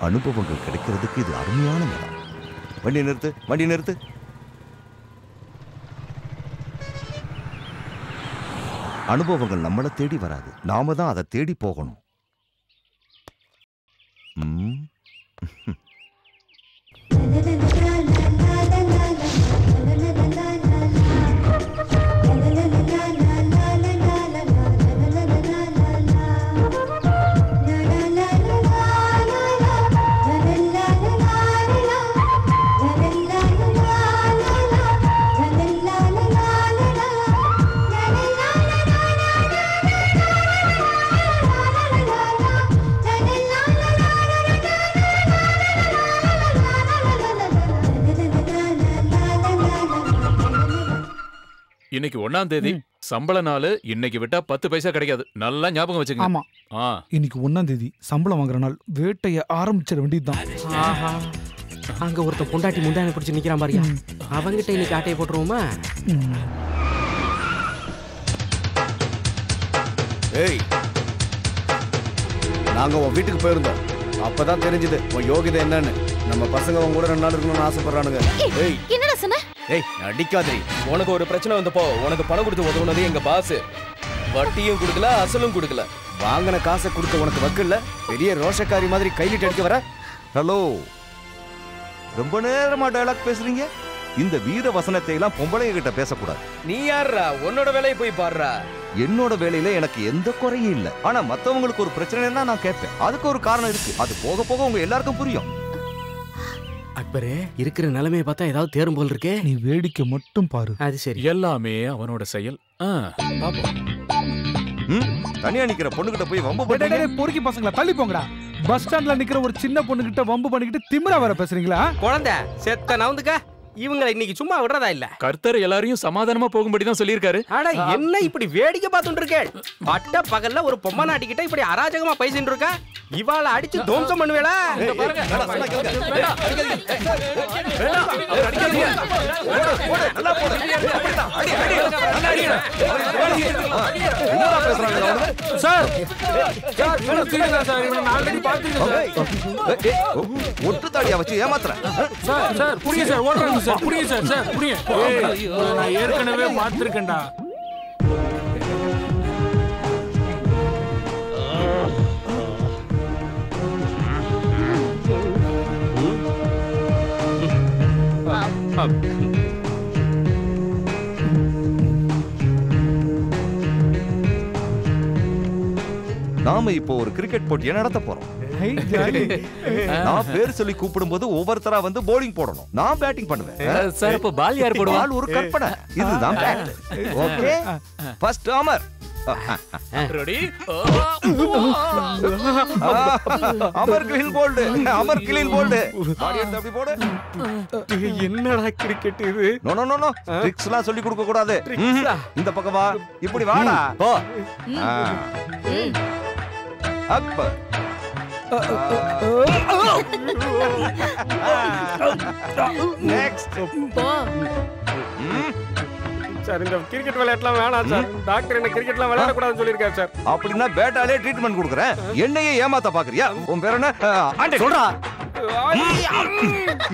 அனுபவங்கள் கிடைக்கிறதுக்கு இது அருமையான இடம். வண்டி நிறுத்து, வண்டி நிறுத்து. அனுபவங்கள் நம்மளை தேடி வராது, நாம தான் அதை தேடி போகணும். இன்னைக்கு 1ஆம் தேதி சம்பள நாள். இன்னைக்கு விட்டா 10 பைசா கிடைக்காது. நல்லா ஞாபகம் வச்சுக்கங்க. ஆமா, இன்னைக்கு 1ஆம் தேதி சம்பளம் வாங்குற நாள். வேட்டைய ஆரம்பிச்சிட வேண்டியதுதான். அங்க ஒருத்த பொண்டாட்டி முந்தானை பிடிச்சு நிக்கிறான் பாரியா, அவங்கிட்ட இன்னைக்கு ஆட்டையை போட்டுருவோமா? ஏய், நாங்க உன் வீட்டுக்கு போயிருந்தோம். அப்பதான் தெரிஞ்சது உன் யோகிதை என்னன்னு. நம்ம பசங்க உங்க கூட 2 நாள் இருக்கணும்னு ஆசைப்படுறானுங்க. ஏய், என்னடா சொன்ன? ஏய், அடிக்காதே. உனக்கு ஒரு பிரச்சனை வந்தப்போ உனக்கு பணம் கொடுத்து உதவுனது எங்க பாஸ். வட்டியும் கொடுக்கல, அசலும் கொடுக்கல. வாங்கின காசை கொடுக்க உனக்கு வக்கில்ல. பெரிய ரோஷக்காரி மாதிரி கைலிட்டு அடிக்க வர. ஹலோ, ரொம்ப நேரமா டயலாக் பேசுறீங்க. இந்த வீர வசனத்தை எல்லாம் பொம்பளைங்க கிட்ட பேசக்கூடாது. நீ யாரா? உன்னோட வேலையை போய் பாடுறா. என்னோட வேலையில எனக்கு எந்த குறையும் இல்ல. ஆனா மத்தவங்களுக்கு ஒரு பிரச்சனைன்னா நான் கேட்பேன். அதுக்கு ஒரு காரணம் இருக்கு. அது போக போக உங்க எல்லாருக்கும் புரியும். அக்பரே, இருக்கிற நிலைமையை பார்த்தா ஏதாவது தேரும் போல் இருக்கே. நீ வேடிக்கை மட்டும் பாரு. அது சரி. எல்லாமே அவனோட செயல். தனியா நிக்கிற பொண்ணுகிட்ட போய் வம்பு பண்றீங்க. பொறுக்கி பசங்களா, தள்ளி போங்கடா. பஸ் ஸ்டாண்ட்ல நிக்கிற ஒரு சின்ன பொண்ணுகிட்ட வம்பு பண்ணிக்கிட்டு திமிரா வர பேசுறீங்களா? குழந்தை செத்த நவுந்துக்க. இவங்களை இன்னைக்கு சும்மா விடுறதா இல்ல. கர்த்தர் எல்லாரையும் சமாதானமா போகும்படி தான் சொல்லியிருக்காரு. அட, என்ன இப்படி வேடிக்கை பார்த்துட்டு இருக்கே? பட்ட பகல்ல ஒரு பொம்மை நாட்டிக்கிட்ட இப்படி அராஜகமா பேசிட்டு இருக்க. இவாள அடிச்சு தோம்சம் பண்ணுவேளா? ஒட்டு தாடியா வச்சு ஏமாத்துற. புரியுது சார், ஓடுறாங்க சார். புரியுது சார். சார் புரியுது. நான் ஏற்கனவே பார்த்திருக்கேன்டா. நாம இப்போ ஒரு கிரிக்கெட் போட்டியை நடத்த போறோம். நான் பேர் சொல்லி கூப்பிடும் போது ஒவ்வொருத்தரா வந்து போலிங் போடணும். நான் பேட்டிங் பண்ணுவேன். சார், இப்ப பால் யார் போடுவா? பால் ஒரு கற்பனை. இதுதான் bat. Okay, first Amar. Ready? Amar clean bowled. Amar clean bowled. பாடி எடுத்து அப்படி போடு. என்னடா கிரிக்கெட் இது? நோ நோ நோ நோ, ட்ரிக்ஸ்லாம் சொல்லி கொடுக்க கூடாது. இந்த பக்கம் வா, இப்படி வாடா. போ. அக்பர். நெக்ஸ்ட். சார், இந்த கிரிக்கெட் விளையாட்டுலாம் வேணாம் சார். டாக்டர் என்ன கிரிக்கெட்லாம் விளையாடக்கூடாதுன்னு சொல்லியிருக்காரு சார். அப்படின்னா பேட்டாலே ட்ரீட்மெண்ட் கொடுக்குறேன். என்னையே ஏமாத்த பாக்குறியா? உன் பேர் என்ன? சொல்றா.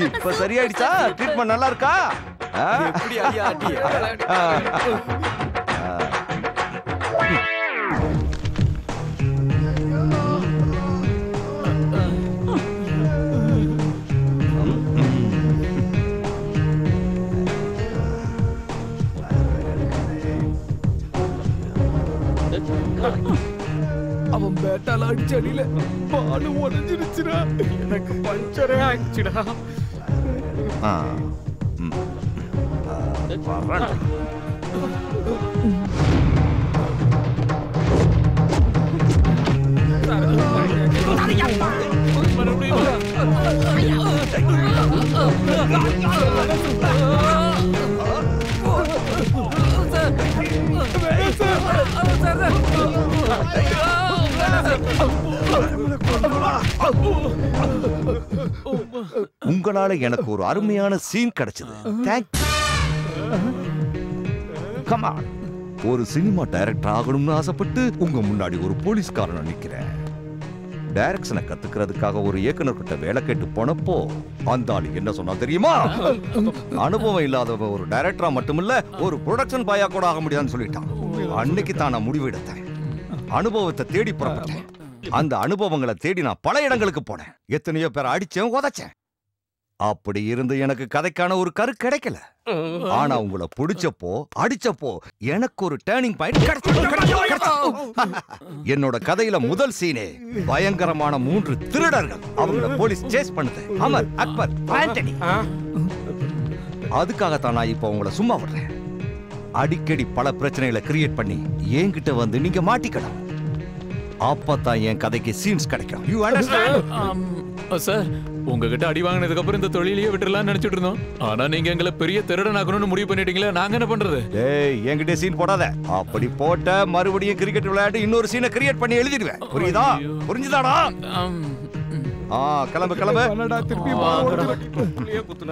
இப்ப சரியாயிடுச்சா? ட்ரீட்மெண்ட் நல்லா இருக்கா? அவன் பேட்டால அடிச்ச அடியில பாலு உடைஞ்சிருச்சுடா. எனக்கு பஞ்சரே ஆயிடுச்சுடா. உங்களால எனக்கு ஒரு அருமையான சீன் கிடைச்சது. தேங்க்யூ. Come on. ஒரு சினிமா டைரக்டர் ஆகணும்னு ஆசைப்பட்டு உங்க முன்னாடி ஒரு போலீஸ்காரன் நிக்கிறேன். டைரக்ஷனை கத்துக்கிறதுக்காக ஒரு இயக்குனர் கிட்ட வேலை கேட்டு போனப்போ அந்த ஆளு என்ன சொன்னா தெரியுமா? அனுபவம் இல்லாதவ ஒரு டைரக்டரா மட்டுமில்ல ஒரு ப்ரொடக்ஷன் பாயா கூட ஆக முடியாதுன்னு சொல்லிட்டான். அன்னைக்கு தான் நான் முடிவு எடுத்தேன். அனுபவத்தை தேடி புறப்பட்டேன். அந்த அனுபவங்களை தேடி நான் பல இடங்களுக்கு போனேன். எத்தனையோ பேரை அடிச்சேன், உதைச்சேன். அப்படி இருந்து எனக்கு கதைக்கான ஒரு கரு கிடைக்கல. ஆனா உங்களை பிடிச்சப்போ அடிச்சப்போ எனக்கு ஒரு டேர்னிங் பாயிண்ட் கிடைச்சது. என்னோட கதையில முதல் சீனே பயங்கரமான 3 திருடர்கள். அவங்கள போலீஸ் சேஸ் பண்ணுது. அமர், அக்பர், ஆண்டனி. அதுக்காகத்தான் நான் இப்போ உங்களை சும்மா விடுறேன். அடிக்கடி பல பிரச்சனைகளை கிரியேட் பண்ணி என்கிட்ட வந்து நீங்க மாட்டிக்கணும். அப்பதான் என் கதைக்கு சீன்ஸ் கிடைக்கும். You understand? சார், உங்ககிட்ட அடி வாங்கினதுக்கு அப்புறம் இந்த தொழிலையே விட்டுறலாம்னு நினைச்சிட்டு இருந்தோம். ஆனா நீங்க எங்களை பெரிய திருடனாக்கணும்னு முடிவு பண்ணிட்டீங்களே, நாங்க என்ன பண்றது? டேய், என்கிட்ட சீன் போடாத. அப்படி போட்ட மறுபடியும் கிரிக்கெட் விளையாட்டு இன்னொரு சீனை கிரியேட் பண்ணி எழுதிடுவேன். புரியுதா? புரிஞ்சுதாடா? கிளம்பு கிளம்பு. திருப்பி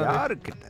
யாருக்கிட்ட